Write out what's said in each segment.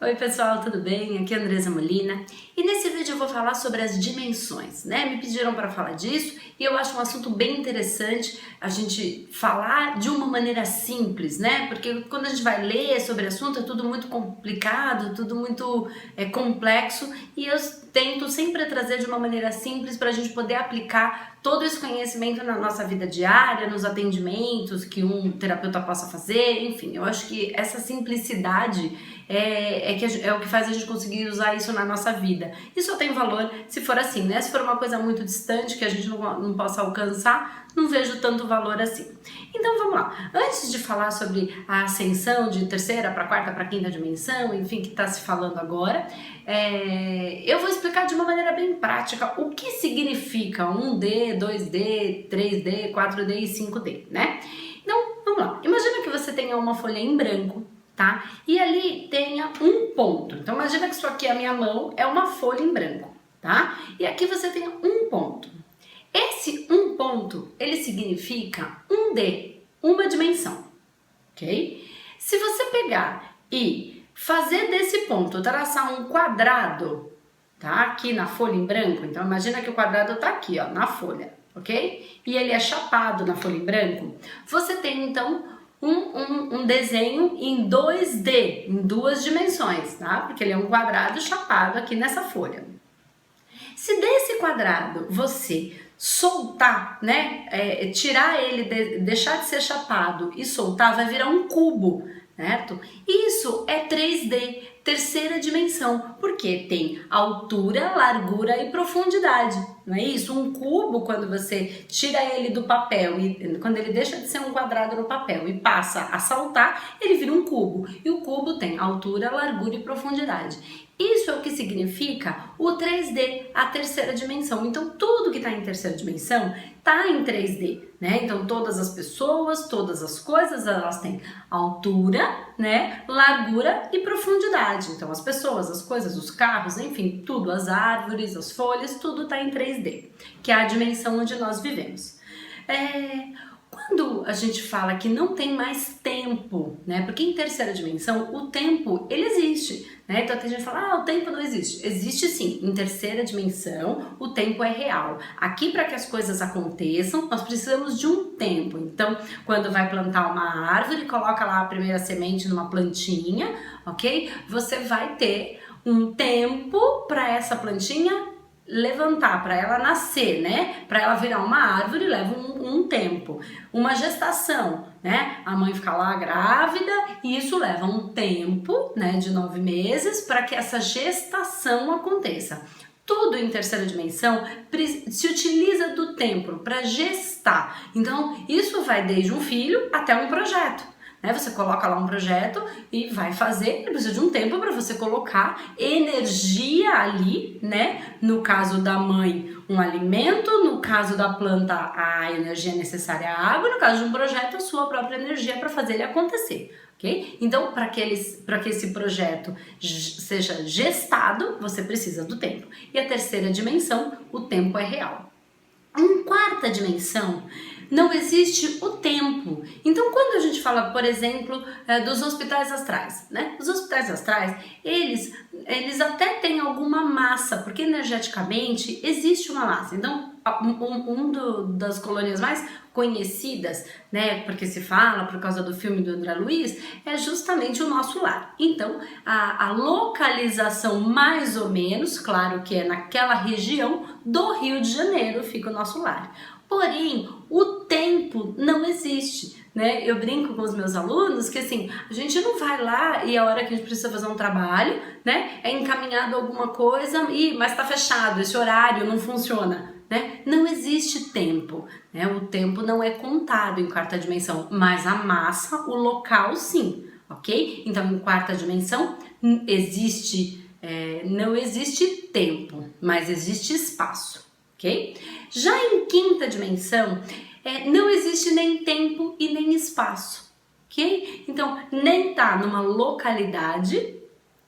Oi pessoal, tudo bem? Aqui é a Andresa Molina e nesse vídeo eu vou falar sobre as dimensões, né? Me pediram para falar disso e eu acho um assunto bem interessante a gente falar de uma maneira simples, né? Porque quando a gente vai ler sobre o assunto é tudo muito complicado, tudo muito complexo e eu tento sempre trazer de uma maneira simples para a gente poder aplicar todo esse conhecimento na nossa vida diária, nos atendimentos que um terapeuta possa fazer, enfim, eu acho que essa simplicidade é o que faz a gente conseguir usar isso na nossa vida. E só tem valor se for assim, né? Se for uma coisa muito distante que a gente não possa alcançar, não vejo tanto valor assim. Então vamos lá. Antes de falar sobre a ascensão de terceira para quarta para quinta dimensão, enfim, que está se falando agora, eu vou explicar de uma maneira bem prática o que significa 1D, 2D, 3D, 4D e 5D, né? Então vamos lá. Imagina que você tenha uma folha em branco, tá? E ali tenha um ponto. Então imagina que isso aqui, a minha mão, é uma folha em branco, tá? E aqui você tem um ponto. Esse um ponto, ele significa 1D, uma dimensão, ok? Se você pegar e fazer desse ponto, traçar um quadrado, tá? Aqui na folha em branco, então imagina que o quadrado tá aqui, ó, na folha, ok? E ele é chapado na folha em branco. Você tem, então, um desenho em 2D, em duas dimensões, tá? Porque ele é um quadrado chapado aqui nessa folha. Se desse quadrado você soltar, né, tirar ele, deixar de ser chapado e soltar, vai virar um cubo, certo? Isso é 3D, terceira dimensão, porque tem altura, largura e profundidade, não é isso? Um cubo, quando você tira ele do papel, e quando ele deixa de ser um quadrado no papel e passa a saltar, ele vira um cubo, e o cubo tem altura, largura e profundidade. Isso é o que significa o 3D, a terceira dimensão. Então, tudo que está em terceira dimensão está em 3D, né? Então, todas as pessoas, todas as coisas, elas têm altura, né? Largura e profundidade. Então, as pessoas, as coisas, os carros, enfim, tudo, as árvores, as folhas, tudo está em 3D, que é a dimensão onde nós vivemos. Quando a gente fala que não tem mais tempo, né? Porque em terceira dimensão o tempo, ele existe, né? Então tem gente que fala, o tempo não existe. Existe sim, em terceira dimensão o tempo é real. Aqui, para que as coisas aconteçam, nós precisamos de um tempo. Então, quando vai plantar uma árvore, coloca lá a primeira semente numa plantinha, ok? Você vai ter um tempo para essa plantinha levantar, para ela nascer, né? Para ela virar uma árvore leva um tempo. Uma gestação, né? A mãe fica lá grávida e isso leva um tempo, né? De 9 meses para que essa gestação aconteça. Tudo em terceira dimensão se utiliza do tempo para gestar. Então, isso vai desde um filho até um projeto. Né? Você coloca lá um projeto e vai fazer, precisa de um tempo para você colocar energia ali, né? No caso da mãe, um alimento, no caso da planta, a energia necessária, a água, no caso de um projeto, a sua própria energia para fazer ele acontecer. Okay? Então, para que esse projeto seja gestado, você precisa do tempo. E a terceira dimensão, o tempo é real. Em quarta dimensão, não existe o tempo. Então, quando a gente fala, por exemplo, dos hospitais astrais, né? Os hospitais astrais, eles até têm alguma massa, porque energeticamente existe uma massa. Então, das colônias mais conhecidas, né, porque se fala por causa do filme do André Luiz, é justamente o nosso lar. Então, a localização mais ou menos, claro que é naquela região do Rio de Janeiro, fica o nosso lar. Porém, o tempo não existe, né? Eu brinco com os meus alunos que assim, a gente não vai lá e a hora que a gente precisa fazer um trabalho, né, é encaminhado alguma coisa mas tá fechado, esse horário não funciona, né? Não existe tempo, né? O tempo não é contado em quarta dimensão, mas a massa, o local sim, ok? Então, em quarta dimensão não existe tempo, mas existe espaço. Okay? Já em quinta dimensão, não existe nem tempo e nem espaço, ok? Então, nem tá numa localidade,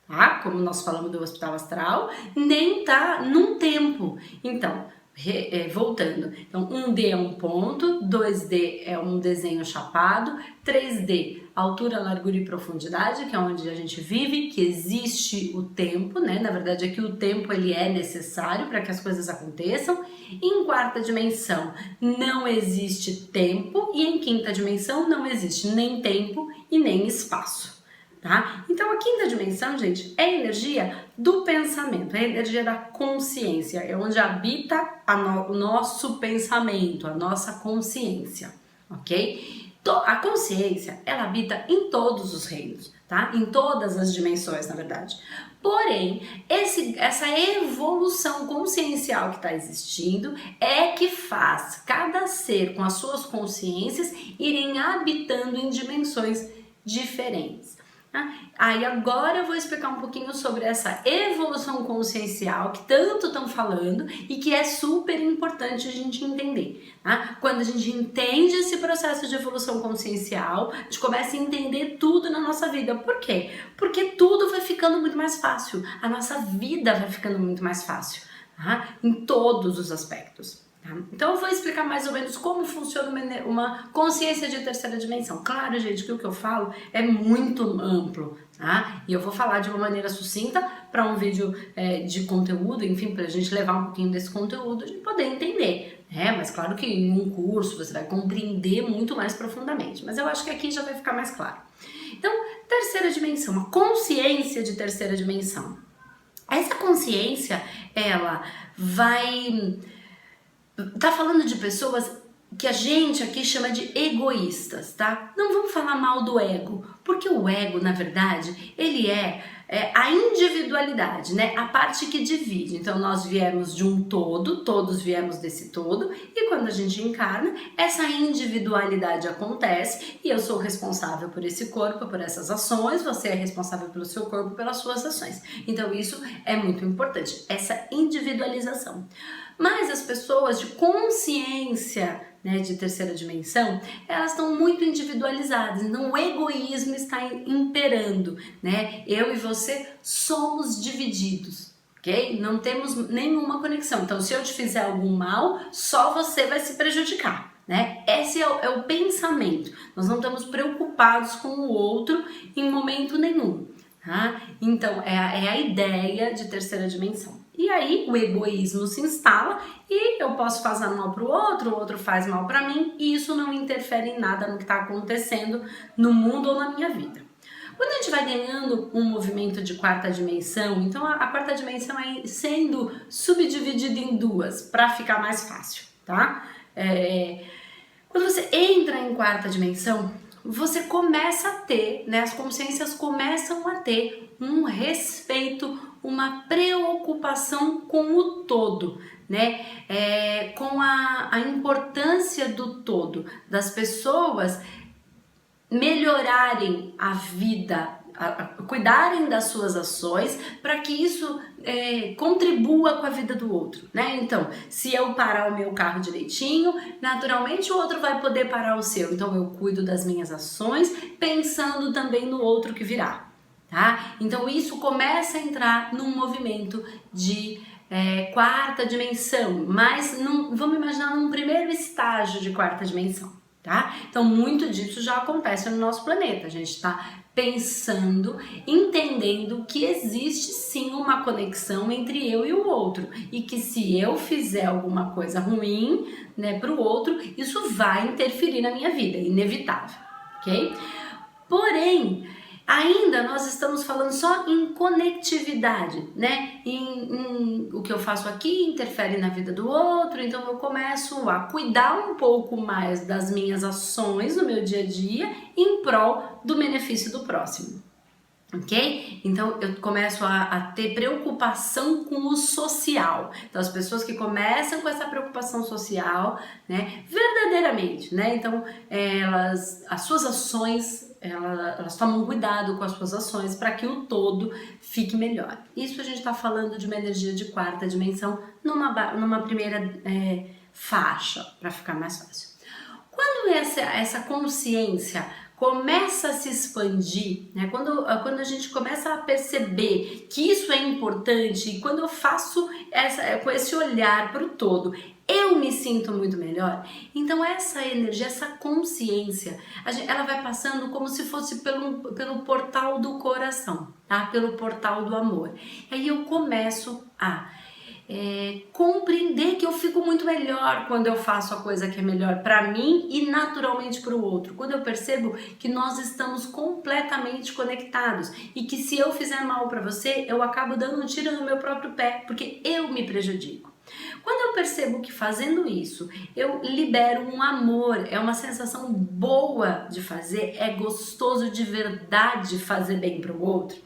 tá? Como nós falamos do hospital astral, nem tá num tempo. Então, Voltando, então 1D é um ponto, 2D é um desenho chapado, 3D, altura, largura e profundidade, que é onde a gente vive, que existe o tempo, né? Na verdade, aqui o tempo ele é necessário para que as coisas aconteçam. Em quarta dimensão não existe tempo e em quinta dimensão não existe nem tempo e nem espaço. Tá? Então a quinta dimensão, gente, é a energia do pensamento, é a energia da consciência, é onde habita o nosso pensamento, a nossa consciência, ok? A consciência, ela habita em todos os reinos, tá? Em todas as dimensões, na verdade. Porém, essa evolução consciencial que está existindo é que faz cada ser com as suas consciências irem habitando em dimensões diferentes. Aí agora eu vou explicar um pouquinho sobre essa evolução consciencial que tanto estão falando e que é super importante a gente entender. Tá? Quando a gente entende esse processo de evolução consciencial, a gente começa a entender tudo na nossa vida. Por quê? Porque tudo vai ficando muito mais fácil, a nossa vida vai ficando muito mais fácil, tá? Em todos os aspectos. Então eu vou explicar mais ou menos como funciona uma consciência de terceira dimensão. Claro, gente, que o que eu falo é muito amplo, tá? E eu vou falar de uma maneira sucinta para um vídeo de conteúdo, enfim, para a gente levar um pouquinho desse conteúdo e poder entender, né? Mas claro que em um curso você vai compreender muito mais profundamente, mas eu acho que aqui já vai ficar mais claro. Então, terceira dimensão, a consciência de terceira dimensão. Essa consciência, ela vai... Tá falando de pessoas que a gente aqui chama de egoístas, tá? Não vamos falar mal do ego, porque o ego, na verdade, ele é a individualidade, né? A parte que divide. Então, nós viemos de um todo, todos viemos desse todo, e quando a gente encarna, essa individualidade acontece, e eu sou responsável por esse corpo, por essas ações, você é responsável pelo seu corpo, pelas suas ações. Então, isso é muito importante, essa individualização. Mas as pessoas de consciência, né, de terceira dimensão, elas estão muito individualizadas, então o egoísmo está imperando, né? Eu e você somos divididos, ok? Não temos nenhuma conexão, então se eu te fizer algum mal, só você vai se prejudicar, né? Esse é o pensamento, nós não estamos preocupados com o outro em momento nenhum, tá? Então é a ideia de terceira dimensão. E aí o egoísmo se instala e eu posso fazer mal para o outro faz mal para mim e isso não interfere em nada no que está acontecendo no mundo ou na minha vida. Quando a gente vai ganhando um movimento de quarta dimensão, então a quarta dimensão é sendo subdividida em duas para ficar mais fácil, tá? Quando você entra em quarta dimensão, você começa a ter, né, as consciências começam a ter um respeito, uma preocupação com o todo, né? Com a importância do todo, das pessoas melhorarem a vida, cuidarem das suas ações para que isso contribua com a vida do outro, né? Então, se eu parar o meu carro direitinho, naturalmente o outro vai poder parar o seu. Então, eu cuido das minhas ações pensando também no outro que virá. Tá? Então isso começa a entrar num movimento de quarta dimensão, mas vamos imaginar num primeiro estágio de quarta dimensão, tá? Então muito disso já acontece no nosso planeta, a gente está pensando, entendendo que existe sim uma conexão entre eu e o outro e que se eu fizer alguma coisa ruim, né, para o outro, isso vai interferir na minha vida, é inevitável, ok? Porém, ainda nós estamos falando só em conectividade, né? O que eu faço aqui interfere na vida do outro, então eu começo a cuidar um pouco mais das minhas ações no meu dia a dia em prol do benefício do próximo. Ok? Então eu começo a ter preocupação com o social. Então as pessoas que começam com essa preocupação social, né, verdadeiramente, né? Então as suas ações, elas tomam cuidado com as suas ações para que o todo fique melhor. Isso a gente está falando de uma energia de quarta dimensão numa primeira faixa, para ficar mais fácil. Quando essa consciência começa a se expandir, né? Quando a gente começa a perceber que isso é importante, e quando eu faço com esse olhar para o todo, eu me sinto muito melhor. Então essa energia, essa consciência, ela vai passando como se fosse pelo portal do coração, tá? Pelo portal do amor. E aí eu começo a compreender que eu fico muito melhor quando eu faço a coisa que é melhor para mim e naturalmente para o outro. Quando eu percebo que nós estamos completamente conectados e que se eu fizer mal para você, eu acabo dando um tiro no meu próprio pé, porque eu me prejudico. Quando eu percebo que fazendo isso eu libero um amor, é uma sensação boa de fazer, é gostoso de verdade fazer bem para o outro,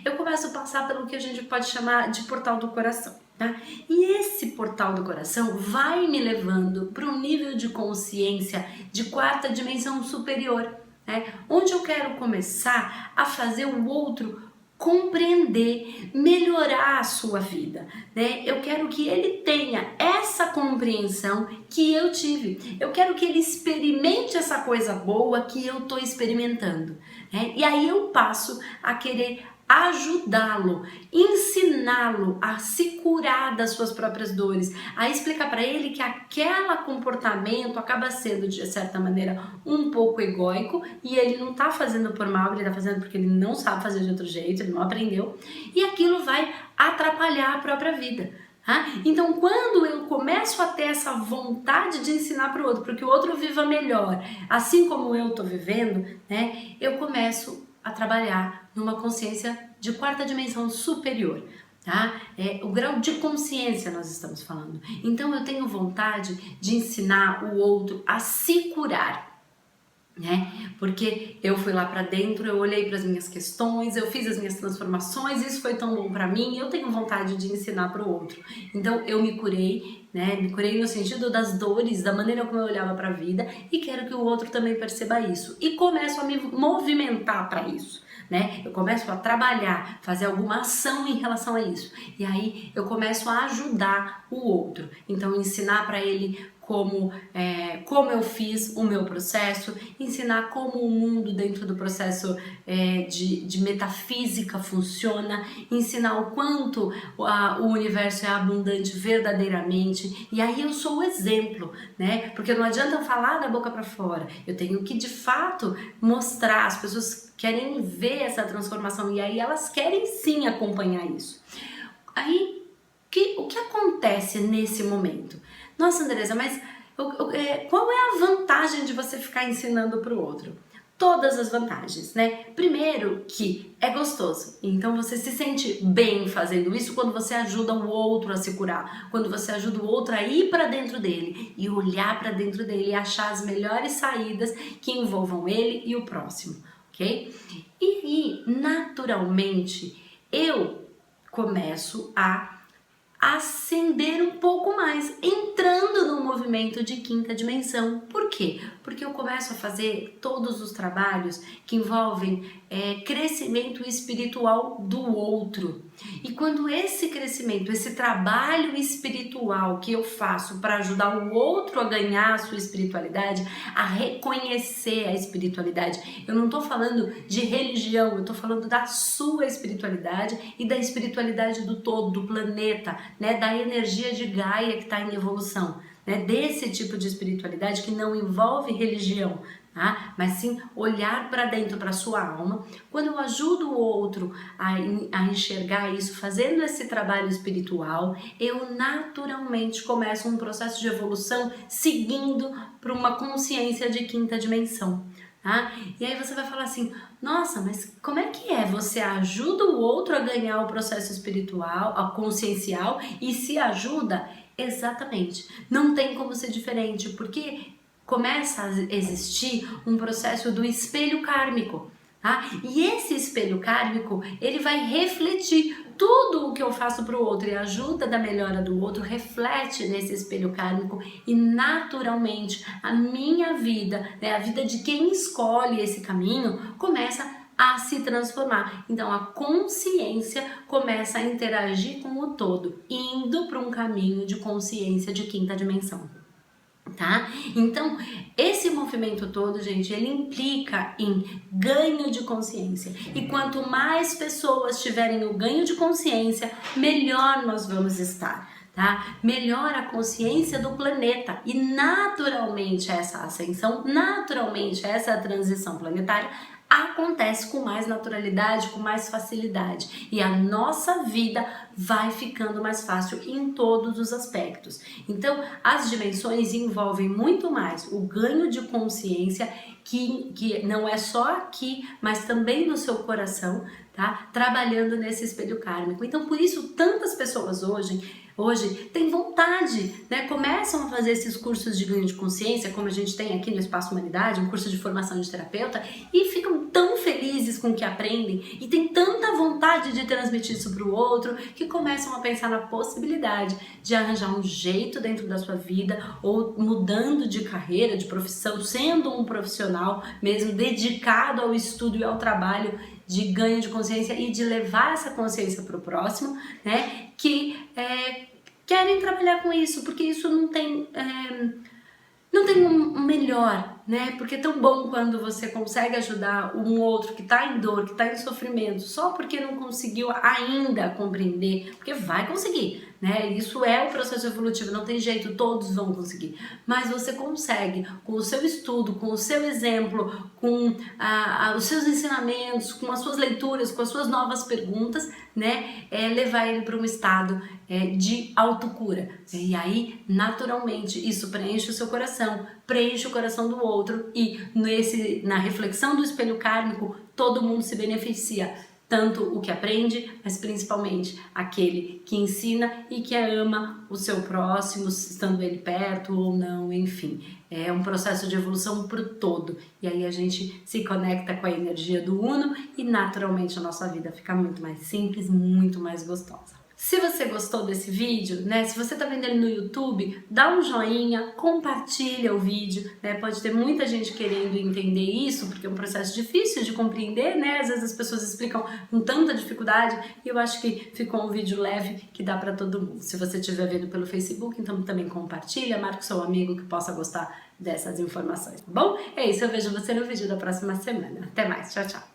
eu começo a passar pelo que a gente pode chamar de portal do coração. Tá? E esse portal do coração vai me levando para um nível de consciência de 4ª dimensão superior, né? Onde eu quero começar a fazer o outro compreender, melhorar a sua vida, né? Eu quero que ele tenha essa compreensão que eu tive. Eu quero que ele experimente essa coisa boa que eu estou experimentando, né? E aí eu passo a querer ajudá-lo, ensiná-lo a se curar das suas próprias dores, a explicar para ele que aquele comportamento acaba sendo, de certa maneira, um pouco egóico e ele não está fazendo por mal, ele está fazendo porque ele não sabe fazer de outro jeito, ele não aprendeu, e aquilo vai atrapalhar a própria vida. Então, quando eu começo a ter essa vontade de ensinar para o outro, para que o outro viva melhor, assim como eu estou vivendo, né, eu começo a trabalhar numa consciência de 4ª dimensão superior, tá? O grau de consciência nós estamos falando. Então eu tenho vontade de ensinar o outro a se curar, né? Porque eu fui lá para dentro, eu olhei para as minhas questões, eu fiz as minhas transformações, isso foi tão bom para mim, eu tenho vontade de ensinar para o outro. Então eu me curei, né? Me curei no sentido das dores, da maneira como eu olhava para a vida, e quero que o outro também perceba isso. E começo a me movimentar para isso, né? Eu começo a trabalhar, fazer alguma ação em relação a isso. E aí eu começo a ajudar o outro. Então ensinar para ele como eu fiz o meu processo, ensinar como o mundo dentro do processo de metafísica funciona, ensinar o quanto o universo é abundante verdadeiramente, e aí eu sou o exemplo, né? Porque não adianta eu falar da boca para fora, eu tenho que de fato mostrar, as pessoas querem ver essa transformação e aí elas querem sim acompanhar isso. Aí, o que acontece nesse momento? Nossa, Andresa, mas qual é a vantagem de você ficar ensinando para o outro? Todas as vantagens, né? Primeiro, que é gostoso. Então você se sente bem fazendo isso quando você ajuda o outro a se curar, quando você ajuda o outro a ir para dentro dele e olhar para dentro dele e achar as melhores saídas que envolvam ele e o próximo, ok? E naturalmente eu começo a ascender um pouco mais, entrando no movimento de 5ª dimensão. Por quê? Porque eu começo a fazer todos os trabalhos que envolvem crescimento espiritual do outro. E quando esse crescimento, esse trabalho espiritual que eu faço para ajudar o outro a ganhar a sua espiritualidade, a reconhecer a espiritualidade, eu não estou falando de religião, eu estou falando da sua espiritualidade e da espiritualidade do todo, do planeta, né, da energia de Gaia que está em evolução, né, desse tipo de espiritualidade que não envolve religião, tá? Mas sim olhar para dentro, para a sua alma. Quando eu ajudo o outro a enxergar isso, fazendo esse trabalho espiritual, eu naturalmente começo um processo de evolução seguindo para uma consciência de 5ª dimensão. E aí você vai falar assim, nossa, mas como é que é? Você ajuda o outro a ganhar o processo espiritual, a consciencial, e se ajuda? Exatamente. Não tem como ser diferente, porque começa a existir um processo do espelho kármico. E esse espelho kármico, ele vai refletir tudo o que eu faço para o outro e ajuda da melhora do outro, reflete nesse espelho kármico e naturalmente a minha vida, né, a vida de quem escolhe esse caminho, começa a se transformar. Então a consciência começa a interagir com o todo, indo para um caminho de consciência de 5ª dimensão. tá? Então, esse movimento todo, gente, ele implica em ganho de consciência. E quanto mais pessoas tiverem o ganho de consciência, melhor nós vamos estar, tá? Melhor a consciência do planeta. E naturalmente essa ascensão, naturalmente essa transição planetária acontece com mais naturalidade, com mais facilidade, e a nossa vida vai ficando mais fácil em todos os aspectos. Então, as dimensões envolvem muito mais o ganho de consciência, que não é só aqui, mas também no seu coração, tá? Trabalhando nesse espelho kármico. Então, por isso, tantas pessoas hoje têm vontade, né? Começam a fazer esses cursos de ganho de consciência, como a gente tem aqui no Espaço Humanidade, um curso de formação de terapeuta, e ficam tão felizes com o que aprendem e têm tanta vontade de transmitir isso para o outro, que começam a pensar na possibilidade de arranjar um jeito dentro da sua vida, ou mudando de carreira, de profissão, sendo um profissional mesmo dedicado ao estudo e ao trabalho de ganho de consciência e de levar essa consciência para o próximo, né? Que querem trabalhar com isso, porque isso não tem um melhor, né? Porque é tão bom quando você consegue ajudar um outro que está em dor, que está em sofrimento, só porque não conseguiu ainda compreender, porque vai conseguir, né? Isso é o processo evolutivo, não tem jeito, todos vão conseguir. Mas você consegue, com o seu estudo, com o seu exemplo, com os seus ensinamentos, com as suas leituras, com as suas novas perguntas, né? Levar ele para um estado de autocura. E aí, naturalmente, isso preenche o seu coração, preenche o coração do outro, e na reflexão do espelho kármico, todo mundo se beneficia. Tanto o que aprende, mas principalmente aquele que ensina e que ama o seu próximo, estando ele perto ou não, enfim. É um processo de evolução pro todo. E aí a gente se conecta com a energia do Uno e naturalmente a nossa vida fica muito mais simples, muito mais gostosa. Se você gostou desse vídeo, né, se você tá vendo ele no YouTube, dá um joinha, compartilha o vídeo, né, pode ter muita gente querendo entender isso, porque é um processo difícil de compreender, né, às vezes as pessoas explicam com tanta dificuldade, e eu acho que ficou um vídeo leve que dá pra todo mundo. Se você estiver vendo pelo Facebook, então também compartilha, marca o seu amigo que possa gostar dessas informações, tá bom? É isso, eu vejo você no vídeo da próxima semana. Até mais, tchau, tchau!